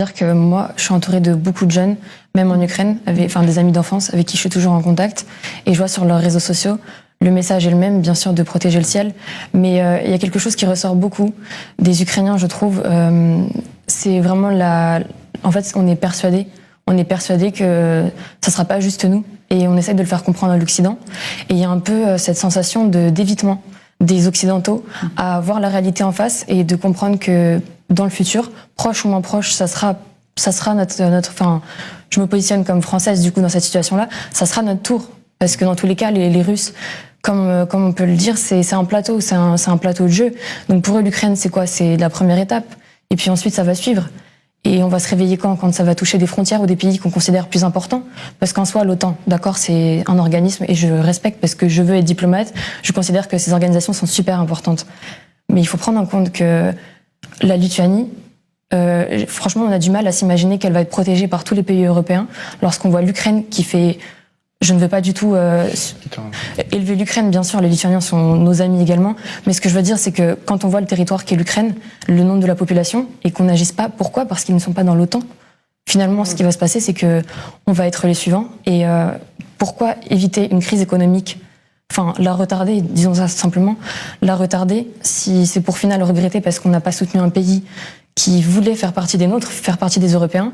dire que moi, je suis entourée de beaucoup de jeunes, même en Ukraine, enfin des amis d'enfance avec qui je suis toujours en contact. Et je vois sur leurs réseaux sociaux, le message est le même, bien sûr, de protéger le ciel. Mais il y a quelque chose qui ressort beaucoup des Ukrainiens, je trouve. C'est vraiment En fait, on est persuadé que ça sera pas juste nous. Et on essaie de le faire comprendre à l'Occident. Et il y a un peu cette sensation d'évitement des Occidentaux à voir la réalité en face et de comprendre que dans le futur, proche ou moins proche, ça sera notre. Enfin, je me positionne comme Française du coup dans cette situation-là. Ça sera notre tour, parce que dans tous les cas, les Russes, comme on peut le dire, c'est un plateau, c'est un plateau de jeu. Donc pour eux, l'Ukraine, c'est quoi? C'est la première étape. Et puis ensuite, ça va suivre. Et on va se réveiller quand ça va toucher des frontières ou des pays qu'on considère plus importants. Parce qu'en soi, l'OTAN, d'accord, c'est un organisme et je respecte parce que je veux être diplomate. Je considère que ces organisations sont super importantes. Mais il faut prendre en compte que la Lituanie, franchement, on a du mal à s'imaginer qu'elle va être protégée par tous les pays européens lorsqu'on voit l'Ukraine qui fait... Je ne veux pas du tout élever l'Ukraine, bien sûr, les Lituaniens sont nos amis également, mais ce que je veux dire, c'est que quand on voit le territoire qu'est l'Ukraine, le nombre de la population, et qu'on n'agisse pas, pourquoi? Parce qu'ils ne sont pas dans l'OTAN. Finalement, ce qui va se passer, c'est que on va être les suivants, et pourquoi éviter une crise économique? Enfin, la retarder, disons ça simplement, la retarder, si c'est pour final regretter parce qu'on n'a pas soutenu un pays qui voulait faire partie des nôtres, faire partie des Européens,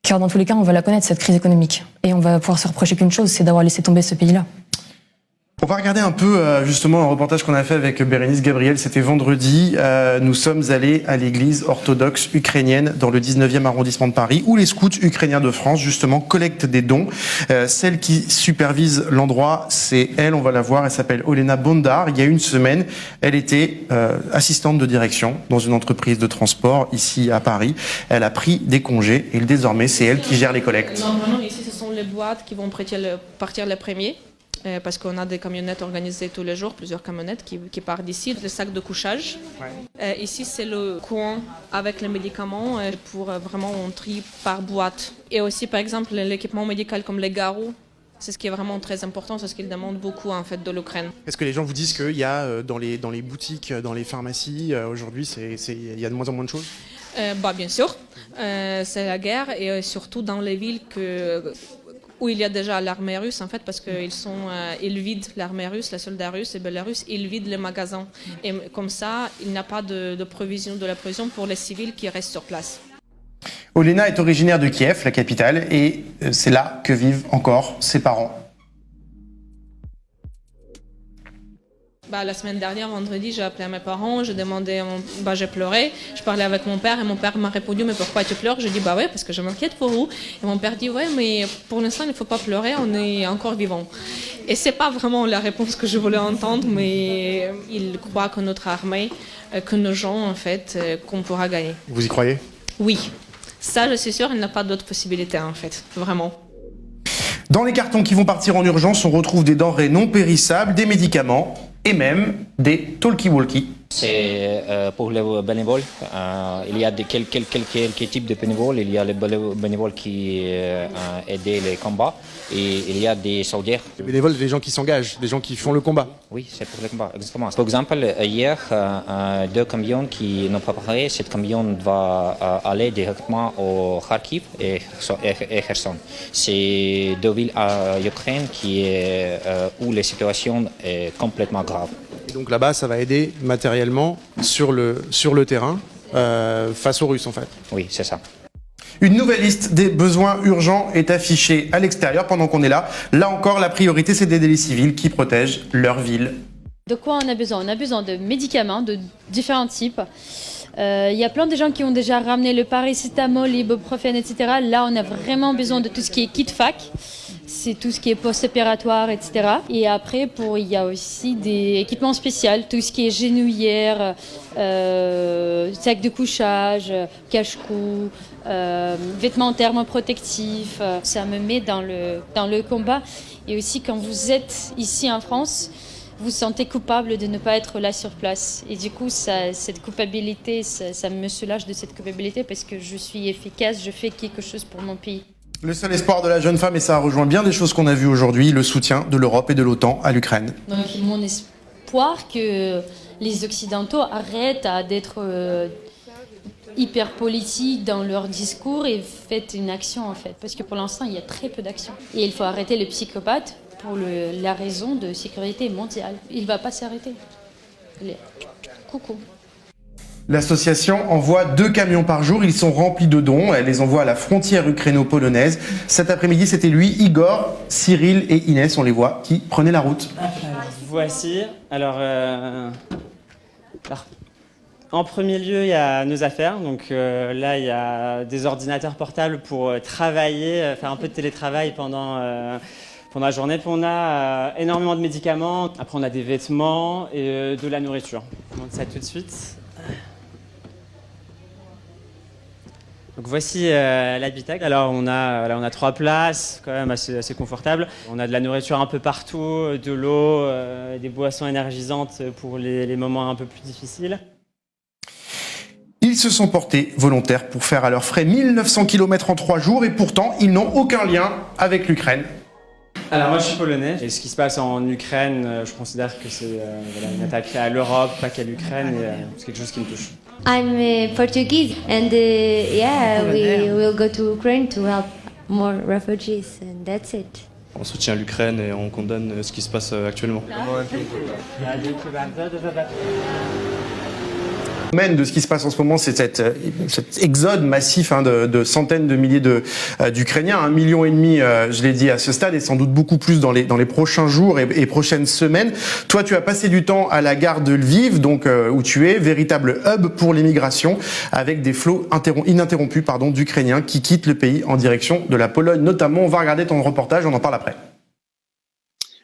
car dans tous les cas, on va la connaître, cette crise économique. Et on va pouvoir se reprocher qu'une chose, c'est d'avoir laissé tomber ce pays-là. On va regarder un peu justement un reportage qu'on a fait avec Bérénice Gabriel, c'était vendredi. Nous sommes allés à l'église orthodoxe ukrainienne dans le 19e arrondissement de Paris, où les scouts ukrainiens de France justement collectent des dons. Celle qui supervise l'endroit, c'est elle, on va la voir, elle s'appelle Olena Bondar. Il y a une semaine, elle était assistante de direction dans une entreprise de transport ici à Paris. Elle a pris des congés et désormais c'est elle qui gère les collectes. Normalement ici ce sont les boîtes qui vont partir les premiers. Parce qu'on a des camionnettes organisées tous les jours, plusieurs camionnettes qui partent d'ici, les sacs de couchage. Ouais. Ici, c'est le coin avec les médicaments pour vraiment on trie par boîte. Et aussi, par exemple, l'équipement médical comme les garrots, c'est ce qui est vraiment très important, c'est ce qu'ils demandent beaucoup en fait de l'Ukraine. Est-ce que les gens vous disent qu'il y a dans les boutiques, dans les pharmacies, aujourd'hui, il y a de moins en moins de choses? Bien sûr, c'est la guerre et surtout dans les villes où il y a déjà l'armée russe, en fait, parce qu'ils vident l'armée russe, les soldats russes et belarusses, ils vident les magasins. Et comme ça, il n'y a pas de provision de la provision pour les civils qui restent sur place. Olena est originaire de Kiev, la capitale, et c'est là que vivent encore ses parents. La semaine dernière, vendredi, j'ai appelé à mes parents, j'ai demandé, j'ai pleuré, je parlais avec mon père et mon père m'a répondu mais pourquoi tu pleures? Je dis ouais parce que je m'inquiète pour vous. Et mon père dit ouais mais pour l'instant il ne faut pas pleurer, on est encore vivant. Et c'est pas vraiment la réponse que je voulais entendre, mais il croit que notre armée, que nos gens en fait, qu'on pourra gagner. Vous y croyez? Oui, ça je suis sûre, il n'y a pas d'autre possibilité en fait, vraiment. Dans les cartons qui vont partir en urgence, on retrouve des denrées non périssables, des médicaments et même des talkie-walkie. C'est pour les bénévoles. Il y a quelques types de bénévoles. Il y a les bénévoles qui aident les combats et il y a des soldats. Les bénévoles, des gens qui s'engagent, des gens qui font le combat. Oui, c'est pour le combat, exactement. Par exemple, hier, 2 camions qui n'ont pas préparé. Cet camion va aller directement au Kharkiv et Kherson. C'est 2 villes à Ukraine où la situation est complètement grave. Et donc là-bas, ça va aider matériellement sur le terrain face aux Russes en fait. Oui, c'est ça. Une nouvelle liste des besoins urgents est affichée à l'extérieur pendant qu'on est là. Là encore, la priorité, c'est d'aider les civils qui protègent leur ville. De quoi on a besoin? On a besoin de médicaments de différents types. Il y a plein de gens qui ont déjà ramené le paracétamol, l'ibuprofène, etc. Là, on a vraiment besoin de tout ce qui est kit fac. C'est tout ce qui est post-opératoire, etc. Et après, il y a aussi des équipements spéciaux, tout ce qui est genouillère, sac de couchage, cache-cou, vêtements thermoprotectifs. Ça me met dans le combat. Et aussi, quand vous êtes ici en France, vous sentez coupable de ne pas être là sur place. Et du coup, cette culpabilité, ça me soulage de cette culpabilité parce que je suis efficace, je fais quelque chose pour mon pays. Le seul espoir de la jeune femme, et ça rejoint bien des choses qu'on a vues aujourd'hui, le soutien de l'Europe et de l'OTAN à l'Ukraine. Donc mon espoir que les Occidentaux arrêtent d'être hyper politique dans leur discours et faites une action en fait. Parce que pour l'instant, il y a très peu d'action. Et il faut arrêter les psychopathes pour la raison de sécurité mondiale. Il ne va pas s'arrêter. Coucou. L'association envoie 2 camions par jour, ils sont remplis de dons, elle les envoie à la frontière ukraino-polonaise. Cet après-midi, c'était lui, Igor, Cyril et Inès, on les voit, qui prenaient la route. Voici, alors en premier lieu, il y a nos affaires. Donc là, il y a des ordinateurs portables pour travailler, faire un peu de télétravail pendant la journée. Puis on a énormément de médicaments. Après, on a des vêtements et de la nourriture. On montre ça tout de suite. Donc voici l'habitacle. Alors on a 3 places, quand même assez confortable. On a de la nourriture un peu partout, de l'eau, des boissons énergisantes pour les moments un peu plus difficiles. Ils se sont portés volontaires pour faire à leurs frais 1900 km en 3 jours et pourtant ils n'ont aucun lien avec l'Ukraine. Alors moi je suis polonais et ce qui se passe en Ukraine, je considère que c'est une attaque à l'Europe, pas qu'à l'Ukraine, et c'est quelque chose qui me touche. I'm Portuguese and we will go to Ukraine to help more refugees and that's it. On soutient l'Ukraine et on condamne ce qui se passe actuellement. De ce qui se passe en ce moment, c'est cet exode massif de centaines de milliers d'Ukrainiens, 1,5 million, je l'ai dit à ce stade, et sans doute beaucoup plus dans les prochains jours et prochaines semaines. Toi, tu as passé du temps à la gare de Lviv, donc où tu es, véritable hub pour l'immigration, avec des flots ininterrompus d'Ukrainiens qui quittent le pays en direction de la Pologne, notamment. On va regarder ton reportage, on en parle après.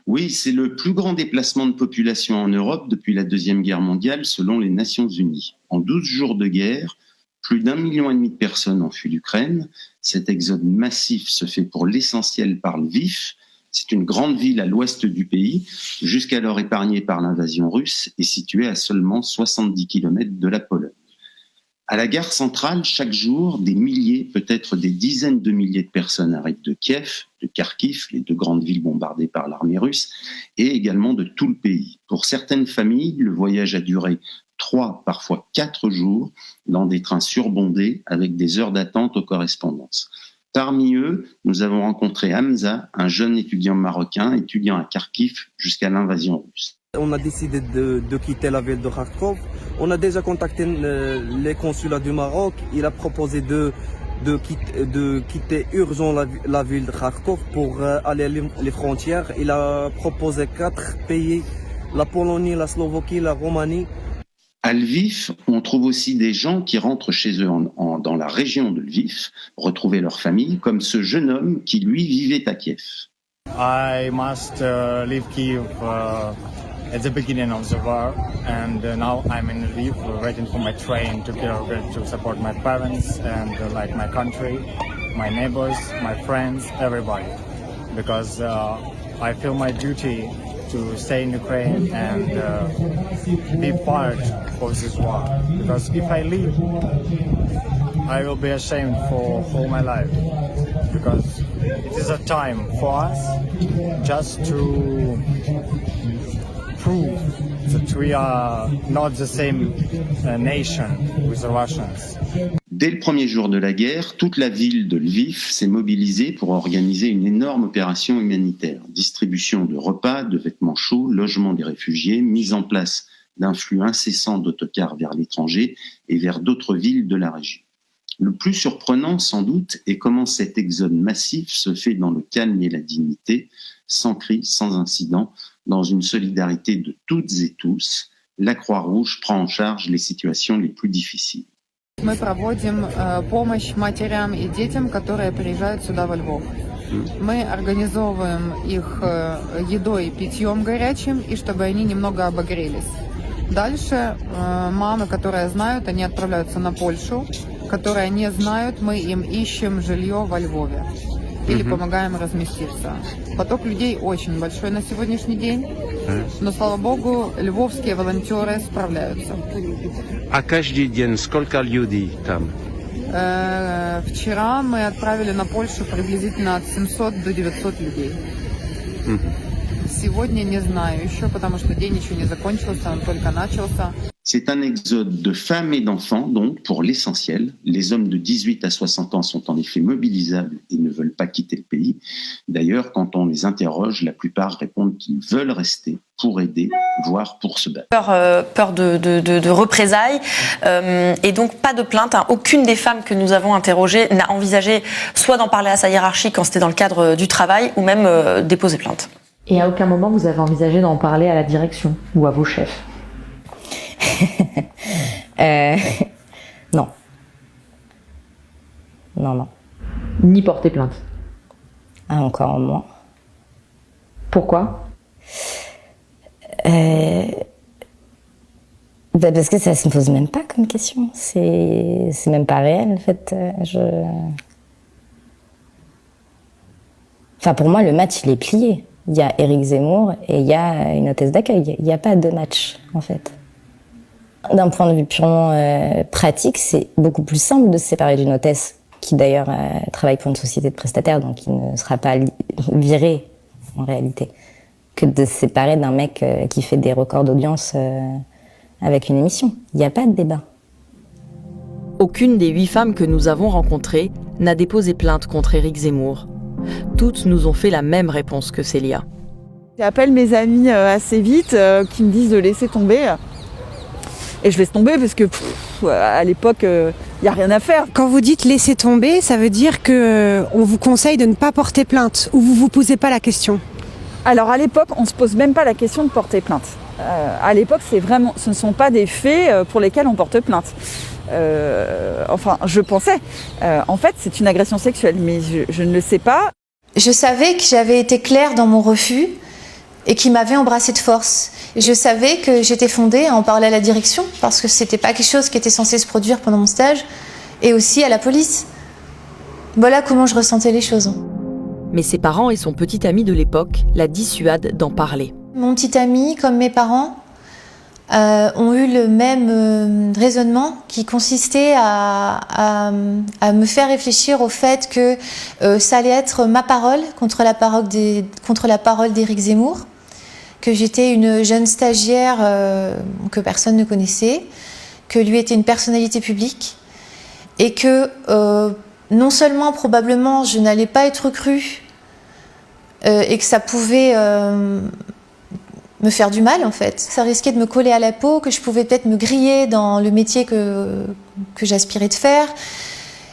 Oui, c'est le plus grand déplacement de population en Europe depuis la Deuxième Guerre mondiale, selon les Nations Unies. En 12 jours de guerre, plus d'1,5 million de personnes ont fui l'Ukraine. Cet exode massif se fait pour l'essentiel par Lviv. C'est une grande ville à l'ouest du pays, jusqu'alors épargnée par l'invasion russe et située à seulement 70 km de la Pologne. À la gare centrale, chaque jour, des milliers, peut-être des dizaines de milliers de personnes arrivent de Kiev, de Kharkiv, les 2 grandes villes bombardées par l'armée russe, et également de tout le pays. Pour certaines familles, le voyage a duré 3, parfois 4 jours, dans des trains surbondés avec des heures d'attente aux correspondances. Parmi eux, nous avons rencontré Hamza, un jeune étudiant marocain, étudiant à Kharkiv jusqu'à l'invasion russe. On a décidé de quitter la ville de Kharkov. On a déjà contacté les consulats du Maroc. Il a proposé de quitter urgent la ville de Kharkov pour aller les frontières. Il a proposé 4 pays, la Pologne, la Slovaquie, la Roumanie. À Lviv, on trouve aussi des gens qui rentrent chez eux dans la région de Lviv, retrouver leur famille, comme ce jeune homme qui, lui, vivait à Kiev. I must leave Kiev at the beginning of the war, and now I'm in Lviv, waiting for my train to Kiev to support my parents and like my country, my neighbors, my friends, everybody, because I feel my duty to stay in Ukraine and be part of this war. Because if I leave, I will be ashamed for all my life. Because it is a time for us just to prove that we are not the same nation with the Russians. Dès le premier jour de la guerre, toute la ville de Lviv s'est mobilisée pour organiser une énorme opération humanitaire. Distribution de repas, de vêtements chauds, logement des réfugiés, mise en place d'un flux incessant d'autocars vers l'étranger et vers d'autres villes de la région. Le plus surprenant, sans doute, est comment cet exode massif se fait dans le calme et la dignité, sans cris, sans incident, dans une solidarité de toutes et tous. La Croix-Rouge prend en charge les situations les plus difficiles. Мы проводим помощь матерям и детям, которые приезжают сюда во Львов. Мы организовываем их едой и питьем горячим, и чтобы они немного обогрелись. Дальше мамы, которые знают, они отправляются на Польшу, которые не знают, мы им ищем жилье во Львове или помогаем разместиться. Поток людей очень большой на сегодняшний день, но, слава богу, львовские волонтеры справляются. А каждый день сколько людей там? Вчера мы отправили на Польшу приблизительно от 700 до 900 людей. Сегодня не знаю еще, потому что день еще не закончился, он только начался. C'est un exode de femmes et d'enfants, donc pour l'essentiel. Les hommes de 18 à 60 ans sont en effet mobilisables et ne veulent pas quitter le pays. D'ailleurs, quand on les interroge, la plupart répondent qu'ils veulent rester pour aider, voire pour se battre. Peur de représailles et donc pas de plainte. Aucune des femmes que nous avons interrogées n'a envisagé soit d'en parler à sa hiérarchie quand c'était dans le cadre du travail ou même déposer plainte. Et à aucun moment vous avez envisagé d'en parler à la direction ou à vos chefs? Non. Non. Ni porter plainte? Encore moins. Pourquoi? Parce que ça se me pose même pas comme question. C'est même pas réel, en fait. Enfin, pour moi, le match, il est plié. Il y a Éric Zemmour et il y a une hôtesse d'accueil. Il n'y a pas de match, en fait. D'un point de vue purement pratique, c'est beaucoup plus simple de se séparer d'une hôtesse qui d'ailleurs travaille pour une société de prestataires, donc qui ne sera pas virée en réalité, que de se séparer d'un mec qui fait des records d'audience avec une émission. Il n'y a pas de débat. Aucune des 8 femmes que nous avons rencontrées n'a déposé plainte contre Éric Zemmour. Toutes nous ont fait la même réponse que Célia. J'appelle mes amis assez vite qui me disent de laisser tomber. Et je laisse tomber parce que à l'époque, il n'y a rien à faire. Quand vous dites laisser tomber, ça veut dire qu'on vous conseille de ne pas porter plainte ou vous ne vous posez pas la question? Alors à l'époque, on ne se pose même pas la question de porter plainte. À l'époque, ce ne sont pas des faits pour lesquels on porte plainte. Enfin, je pensais. En fait, c'est une agression sexuelle, mais je ne le sais pas. Je savais que j'avais été claire dans mon refus et qu'il m'avait embrassée de force. Je savais que j'étais fondée à en parler à la direction parce que c'était pas quelque chose qui était censé se produire pendant mon stage, et aussi à la police. Voilà comment je ressentais les choses. Mais ses parents et son petit ami de l'époque la dissuadent d'en parler. Mon petit ami, comme mes parents, ont eu le même raisonnement qui consistait à me faire réfléchir au fait que ça allait être ma parole contre la parole d'Éric Zemmour, que j'étais une jeune stagiaire que personne ne connaissait, que lui était une personnalité publique, et que non seulement probablement je n'allais pas être crue et que ça pouvait me faire du mal en fait. Ça risquait de me coller à la peau, que je pouvais peut-être me griller dans le métier que j'aspirais de faire.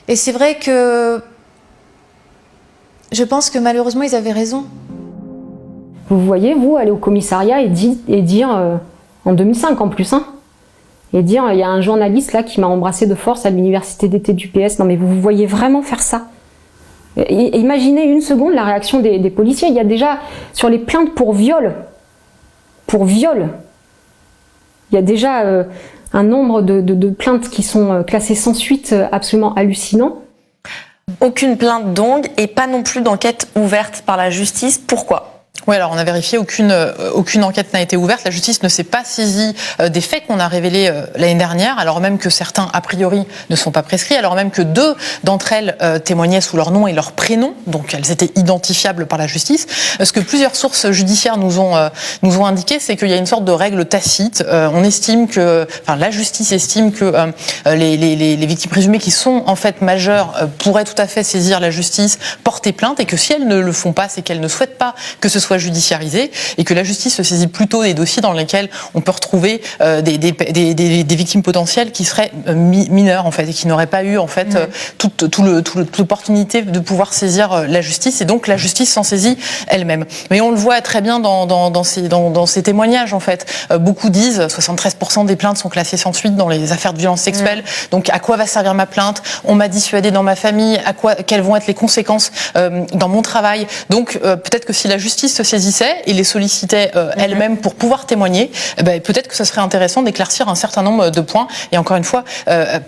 Et c'est vrai que je pense que malheureusement ils avaient raison. Vous voyez, vous, aller au commissariat et dire en 2005 en plus, et dire il y a un journaliste là qui m'a embrassé de force à l'université d'été du PS. Non mais vous voyez vraiment faire ça? Et imaginez une seconde la réaction des policiers. Il y a déjà sur les plaintes pour viol, il y a déjà un nombre de plaintes qui sont classées sans suite absolument hallucinant. Aucune plainte donc et pas non plus d'enquête ouverte par la justice. Pourquoi ? Oui, alors on a vérifié, aucune enquête n'a été ouverte. La justice ne s'est pas saisie des faits qu'on a révélés l'année dernière, alors même que certains, a priori, ne sont pas prescrits, alors même que 2 d'entre elles témoignaient sous leur nom et leur prénom, donc elles étaient identifiables par la justice. Ce que plusieurs sources judiciaires nous ont indiqué, c'est qu'il y a une sorte de règle tacite. On estime la justice estime que les victimes présumées qui sont en fait majeures pourraient tout à fait saisir la justice, porter plainte, et que si elles ne le font pas, c'est qu'elles ne souhaitent pas que ce soit judiciarisé, et que la justice se saisit plutôt des dossiers dans lesquels on peut retrouver des victimes potentielles qui seraient mineures en fait, et qui n'auraient pas eu en fait toute l'opportunité de pouvoir saisir la justice, et donc la justice s'en saisit elle-même. Mais on le voit très bien dans ces témoignages en fait. Beaucoup disent 73% des plaintes sont classées sans suite dans les affaires de violences sexuelles. Donc à quoi va servir ma plainte? On m'a dissuadé dans ma famille. Quelles vont être les conséquences dans mon travail? Donc peut-être que si la justice se saisissait et les sollicitait elle-même pour pouvoir témoigner, peut-être que ce serait intéressant d'éclaircir un certain nombre de points. Et encore une fois,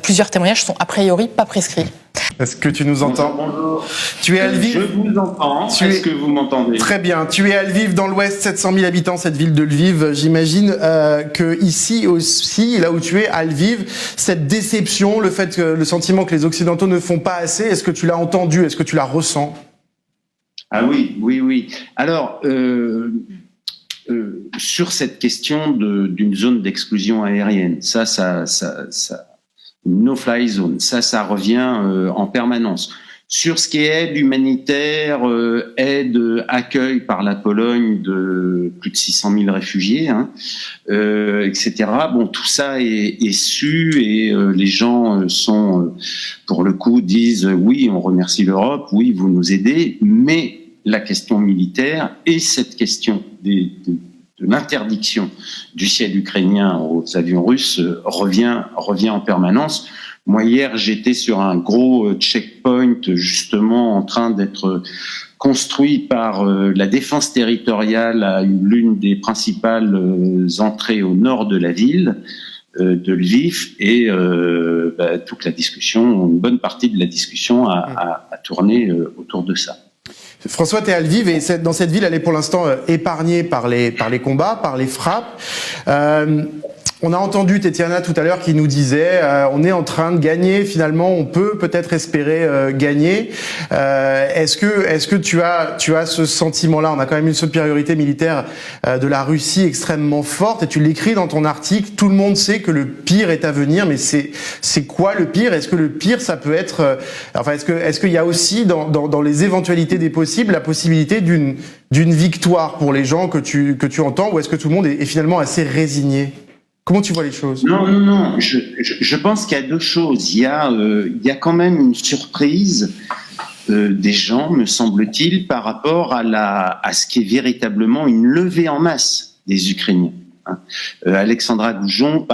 plusieurs témoignages sont a priori pas prescrits. Est-ce que tu nous entends? Bonjour. Tu es à Lviv. Je vous entends. Est-ce que vous m'entendez? Très bien. Tu es à Lviv, dans l'Ouest, 700 000 habitants, cette ville de Lviv. J'imagine que ici aussi, là où tu es, à Lviv, cette déception, le sentiment que les Occidentaux ne font pas assez, est-ce que tu l'as entendu? Est-ce que tu la ressens? Ah oui. Alors, sur cette question d'une zone d'exclusion aérienne. Ça, no-fly zone, ça revient en permanence. Sur ce qui est aide humanitaire, aide, accueil par la Pologne de plus de 600 000 réfugiés, etc. Bon, tout ça est su et les gens sont, pour le coup, disent oui, on remercie l'Europe, oui, vous nous aidez, mais la question militaire et cette question de l'interdiction du ciel ukrainien aux avions russes revient en permanence. Moi, hier, j'étais sur un gros checkpoint, justement, en train d'être construit par la défense territoriale à l'une des principales entrées au nord de la ville de Lviv, et toute la discussion, une bonne partie de la discussion a tourné autour de ça. François, t'es à Lviv et dans cette ville, elle est pour l'instant épargnée par les combats, par les frappes. On a entendu Tetiana tout à l'heure qui nous disait on est en train de gagner, finalement on peut peut-être espérer gagner. Est-ce que tu as ce sentiment-là? On a quand même une supériorité militaire de la Russie extrêmement forte et tu l'écris dans ton article. Tout le monde sait que le pire est à venir, mais c'est quoi le pire? Est-ce que le pire ça peut être est-ce qu'il y a aussi dans les éventualités des possibles la possibilité d'une victoire pour les gens que tu entends, ou est-ce que tout le monde est finalement assez résigné? Comment tu vois les choses? Non. Je pense qu'il y a deux choses. Il y a quand même une surprise des gens, me semble-t-il, par rapport à ce qui est véritablement une levée en masse des Ukrainiens. Alexandra Goujon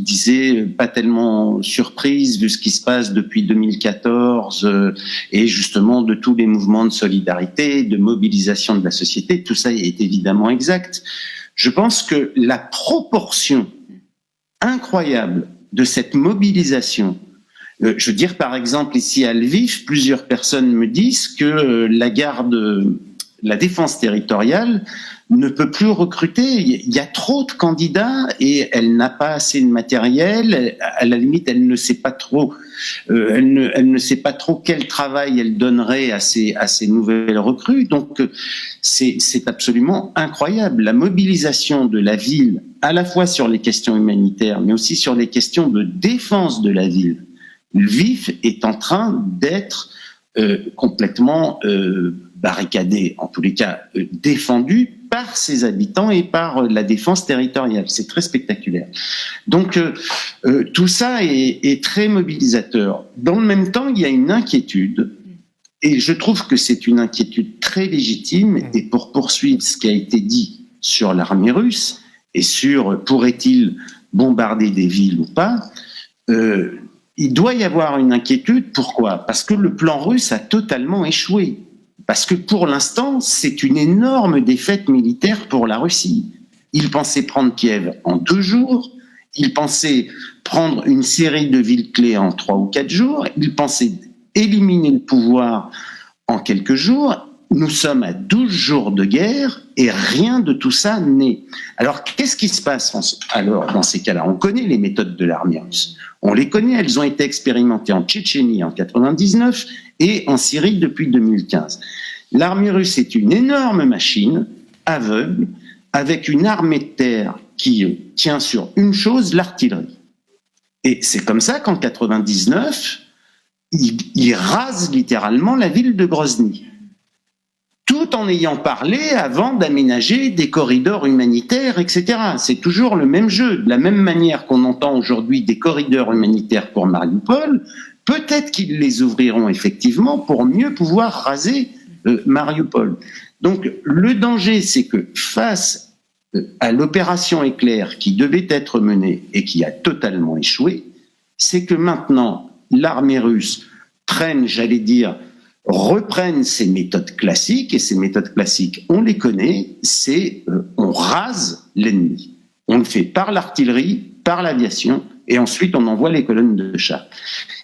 disait pas tellement surprise vu ce qui se passe depuis 2014 et justement de tous les mouvements de solidarité, de mobilisation de la société. Tout ça est évidemment exact. Je pense que la proportion incroyable de cette mobilisation, je veux dire par exemple ici à Lviv, plusieurs personnes me disent que la défense territoriale ne peut plus recruter. Il y a trop de candidats et elle n'a pas assez de matériel. À la limite, elle ne sait pas trop. Elle ne sait pas trop quel travail elle donnerait à ces nouvelles recrues. Donc, c'est absolument incroyable. La mobilisation de la ville, à la fois sur les questions humanitaires, mais aussi sur les questions de défense de la ville. Lviv est en train d'être complètement barricadé, en tous les cas défendu par ses habitants et par la défense territoriale. C'est très spectaculaire. Donc tout ça est très mobilisateur. Dans le même temps, il y a une inquiétude, et je trouve que c'est une inquiétude très légitime, et pour poursuivre ce qui a été dit sur l'armée russe, et sur pourrait-il bombarder des villes ou pas, il doit y avoir une inquiétude. Pourquoi? Parce que le plan russe a totalement échoué. Parce que pour l'instant, c'est une énorme défaite militaire pour la Russie. Ils pensaient prendre Kiev en 2 jours, ils pensaient prendre une série de villes clés en 3 ou 4 jours, ils pensaient éliminer le pouvoir en quelques jours. Nous sommes à 12 jours de guerre et rien de tout ça n'est. Alors, qu'est-ce qui se passe dans ces cas-là? On connaît les méthodes de l'armée russe. On les connaît, elles ont été expérimentées en Tchétchénie en 99 et en Syrie depuis 2015. L'armée russe est une énorme machine, aveugle, avec une armée de terre qui tient sur une chose, l'artillerie. Et c'est comme ça qu'en 99, il rase littéralement la ville de Grozny, tout en ayant parlé avant d'aménager des corridors humanitaires, etc. C'est toujours le même jeu. De la même manière qu'on entend aujourd'hui des corridors humanitaires pour Mariupol, peut-être qu'ils les ouvriront effectivement pour mieux pouvoir raser Mariupol. Donc le danger, c'est que face à l'opération éclair qui devait être menée et qui a totalement échoué, c'est que maintenant l'armée russe reprennent ces méthodes classiques, et ces méthodes classiques, on les connaît, c'est on rase l'ennemi. On le fait par l'artillerie, par l'aviation, et ensuite on envoie les colonnes de chars.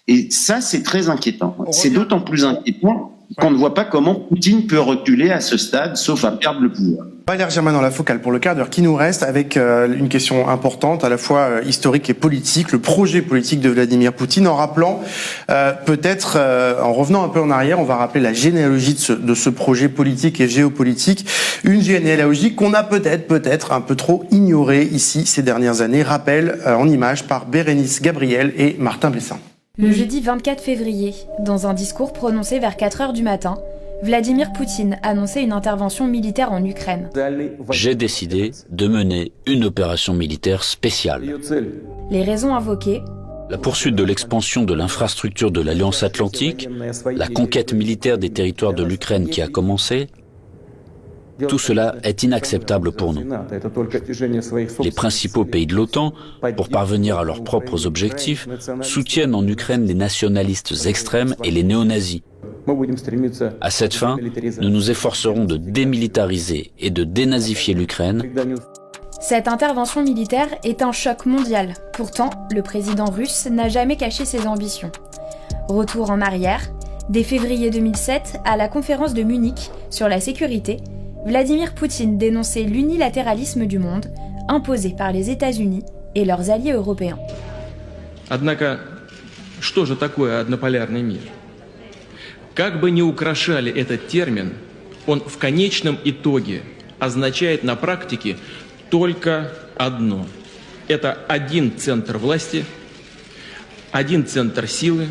Et ça, c'est très inquiétant. C'est d'autant plus inquiétant qu'on ne voit pas comment Poutine peut reculer à ce stade, sauf à perdre le pouvoir. On va élargir maintenant la focale pour le quart d'heure qui nous reste avec une question importante, à la fois historique et politique, le projet politique de Vladimir Poutine, en rappelant peut-être, en revenant un peu en arrière, on va rappeler la généalogie de ce projet politique et géopolitique, une généalogie qu'on a peut-être un peu trop ignorée ici ces dernières années, rappel en images par Bérénice Gabriel et Martin Bessin. Le jeudi 24 février, dans un discours prononcé vers 4 heures du matin, Vladimir Poutine annonçait une intervention militaire en Ukraine. J'ai décidé de mener une opération militaire spéciale. Les raisons invoquées: la poursuite de l'expansion de l'infrastructure de l'Alliance Atlantique, la conquête militaire des territoires de l'Ukraine qui a commencé. Tout cela est inacceptable pour nous. Les principaux pays de l'OTAN, pour parvenir à leurs propres objectifs, soutiennent en Ukraine les nationalistes extrêmes et les néo-nazis. À cette fin, nous nous efforcerons de démilitariser et de dénazifier l'Ukraine. Cette intervention militaire est un choc mondial. Pourtant, le président russe n'a jamais caché ses ambitions. Retour en arrière, dès février 2007, à la conférence de Munich sur la sécurité, Vladimir Poutine dénonçait l'unilatéralisme du monde, imposé par les États-Unis et leurs alliés européens. Однако, что же такое однополярный мир? Как бы ни украшали этот термин, он в конечном итоге означает на практике только одно. Это один центр власти, один центр силы,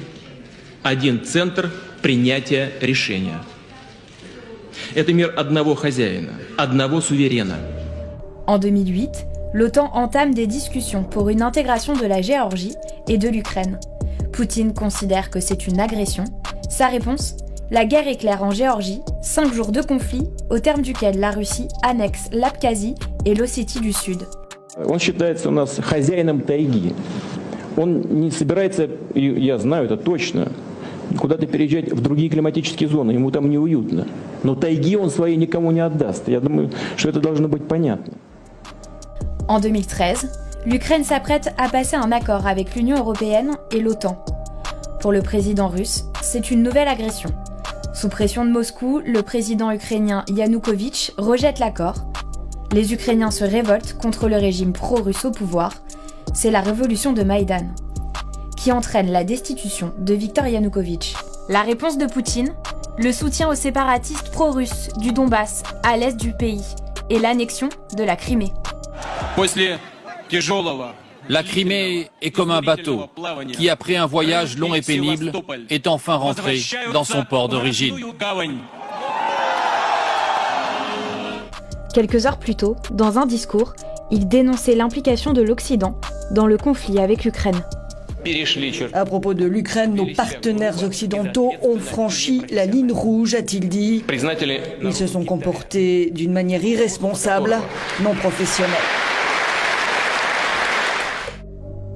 один центр принятия решения. Это мир одного хозяина, одного суверена. En 2008, l'OTAN entame des discussions pour une intégration de la Géorgie et de l'Ukraine. Poutine considère que c'est une agression. Sa réponse: la guerre éclaire en Géorgie, 5 jours de conflit, au terme duquel la Russie annexe l'Abkhazie et l'Ossétie du Sud. Он считается у нас хозяином тайги. Он не собирается, я знаю это точно, куда-то переезжать в другие климатические зоны, ему там неуютно. Но тайги он своей никому не отдаст. Я думаю, что это должно быть понятно. En 2013, l'Ukraine s'apprête à passer un accord avec l'Union européenne et l'OTAN. Pour le président russe, c'est une nouvelle agression. Sous pression de Moscou, le président ukrainien Yanukovych rejette l'accord. Les Ukrainiens se révoltent contre le régime pro-russe au pouvoir. C'est la révolution de Maïdan, qui entraîne la destitution de Viktor Yanukovych. La réponse de Poutine: le soutien aux séparatistes pro-russes du Donbass à l'est du pays et l'annexion de la Crimée. La Crimée est comme un bateau qui, après un voyage long et pénible, est enfin rentré dans son port d'origine. Quelques heures plus tôt, dans un discours, il dénonçait l'implication de l'Occident dans le conflit avec l'Ukraine. À propos de l'Ukraine, nos partenaires occidentaux ont franchi la ligne rouge, a-t-il dit. Ils se sont comportés d'une manière irresponsable, non professionnelle.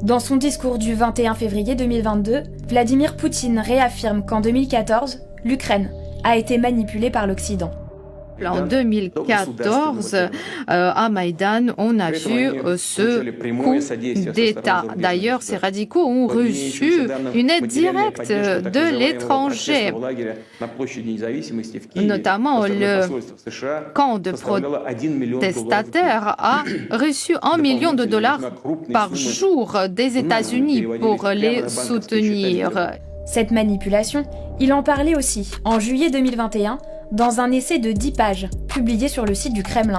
Dans son discours du 21 février 2022, Vladimir Poutine réaffirme qu'en 2014, l'Ukraine a été manipulée par l'Occident. En 2014, à Maïdan, on a vu ce coup d'État. D'ailleurs, ces radicaux ont reçu une aide directe de l'étranger. Notamment, le camp de protestataires a reçu $1 million par jour des États-Unis pour les soutenir. Cette manipulation, il en parlait aussi en juillet 2021 dans un essai de 10 pages publié sur le site du Kremlin.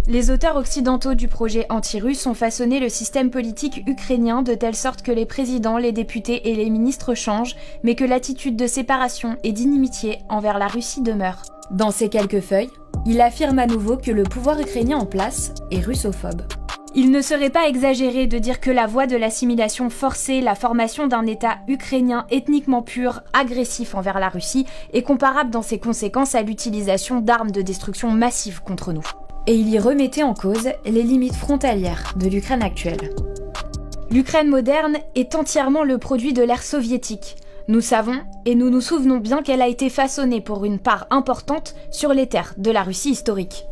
Les auteurs occidentaux du projet anti-russe ont façonné le système politique ukrainien de telle sorte que les présidents, les députés et les ministres changent, mais que l'attitude de séparation et d'inimitié envers la Russie demeure. Dans ces quelques feuilles, il affirme à nouveau que le pouvoir ukrainien en place est russophobe. Il ne serait pas exagéré de dire que la voie de l'assimilation forcée, la formation d'un État ukrainien ethniquement pur, agressif envers la Russie, est comparable dans ses conséquences à l'utilisation d'armes de destruction massive contre nous. Et il y remettait en cause les limites frontalières de l'Ukraine actuelle. L'Ukraine moderne est entièrement le produit de l'ère soviétique. Nous savons et nous nous souvenons bien qu'elle a été façonnée pour une part importante sur les terres de la Russie historique.